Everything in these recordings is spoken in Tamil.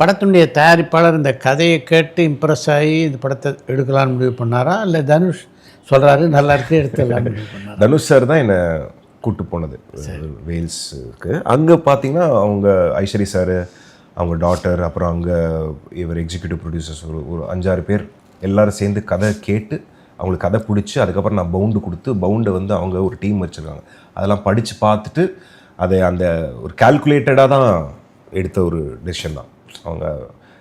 படத்தினுடைய தயாரிப்பாளர் இந்த கதையை கேட்டு இம்ப்ரெஸ் ஆகி இந்த படத்தை எடுக்கலாம்னு முடிவு பண்ணாரா, இல்லை தனுஷ் சொல்கிறாரு நல்லா இருக்கு எடுத்துடலாம்னு முடிவு பண்ணாரா? தனுஷ் சார் தான் என்னை கூப்பிட்டு போனது வேல்ஸுக்கு. அங்கே பார்த்தீங்கன்னா அவங்க ஐஸ்வரி சார், அவங்க டாட்டர், அப்புறம் அங்கே இவர் எக்ஸிக்யூட்டிவ் ப்ரொடியூசர்ஸ் ஒரு 5-6 பேர் எல்லோரும் சேர்ந்து கதை கேட்டு அவங்களுக்கு கதை பிடிச்சி அதுக்கப்புறம் நான் பவுண்டு கொடுத்து பவுண்டை வந்து அவங்க ஒரு டீம் வச்சுருக்காங்க. அதெல்லாம் படித்து பார்த்துட்டு அதை அந்த ஒரு கால்குலேட்டடாக தான் எடுத்த ஒரு டெசிஷன் தான். அவங்க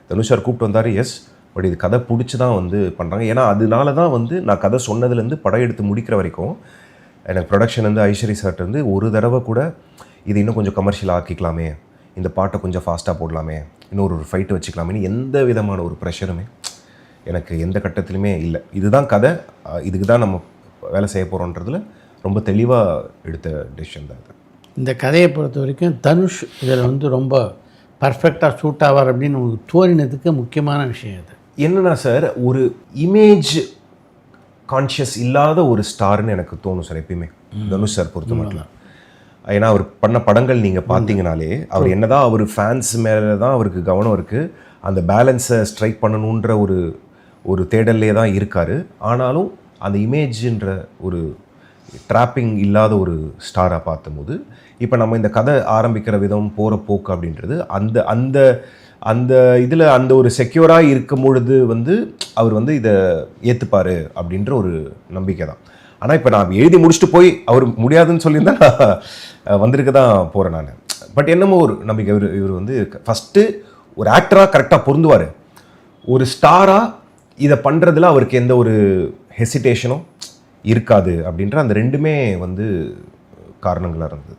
தனுஷ் சார் கூப்பிட்டு வந்தார். எஸ், பட் இது கதை பிடிச்சி தான் வந்து பண்ணுறாங்க. ஏன்னா அதனால தான் வந்து நான் கதை சொன்னதுலேருந்து படம் எடுத்து முடிக்கிற வரைக்கும் எனக்கு ப்ரொடக்ஷன் வந்து ஐஸ்வரி சார்ட்டு வந்து ஒரு தடவை கூட இது இன்னும் கொஞ்சம் கமர்ஷியலாக ஆக்கிக்கலாமே, இந்த பாட்டை கொஞ்சம் ஃபாஸ்ட்டாக போடலாமே, இன்னொரு ஃபைட்டு வச்சுக்கலாமேன்னு எந்த விதமான ஒரு ப்ரெஷருமே எனக்கு எந்த கட்டத்துலையுமே இல்லை. இதுதான் கதை, இதுக்கு தான் நம்ம வேலை செய்ய போகிறோன்றதுல ரொம்ப தெளிவாக எடுத்த டெசிஷன் தான் இது. இந்த கதையை பொறுத்த வரைக்கும் தனுஷ் இதில் வந்து ரொம்ப பர்ஃபெக்டாக சூட் ஆவார் அப்படின்னு உங்களுக்கு தோணினதுக்கு முக்கியமான விஷயம் இது என்னன்னா சார், ஒரு இமேஜ் கான்ஷியஸ் இல்லாத ஒரு ஸ்டார்னு எனக்கு தோணும் சார் எப்பயுமே தனுஷ் சார் பொறுத்த மட்டும். ஏன்னா அவர் பண்ண படங்கள் நீங்கள் பார்த்தீங்கனாலே அவர் என்னதான் அவர் ஃபேன்ஸ் மேலே தான் அவருக்கு கவனம் இருக்குது, அந்த பேலன்ஸை ஸ்ட்ரைக் பண்ணணுன்ற ஒரு தேடல்லே தான் இருக்கார். ஆனாலும் அந்த இமேஜ்ன்ற ஒரு ட்ராப்பிங் இல்லாத ஒரு ஸ்டாராக பார்த்தபோது இப்போ நம்ம இந்த கதை ஆரம்பிக்கிற விதம் போகிற போக்கு அப்படின்றது அந்த அந்த அந்த இதில் அந்த ஒரு செக்யூராக இருக்கும் பொழுது வந்து அவர் வந்து இதை ஏற்றுப்பார் அப்படின்ற ஒரு நம்பிக்கை தான். ஆனால் இப்போ நான் எழுதி முடிச்சுட்டு போய் அவர் முடியாதுன்னு சொல்லியிருந்தா நான் வந்திருக்க தான் போகிறேன் நான். பட் என்னமோ ஒரு நம்பிக்கை, இவர் வந்து ஃபஸ்ட்டு ஒரு ஆக்டராக கரெக்டாக பொருந்துவார், ஒரு ஸ்டாராக இதை பண்ணுறதுல அவருக்கு எந்த ஒரு ஹெசிடேஷனும் இருக்காது அப்படின்ற அந்த ரெண்டுமே வந்து காரணங்களாக இருந்தது.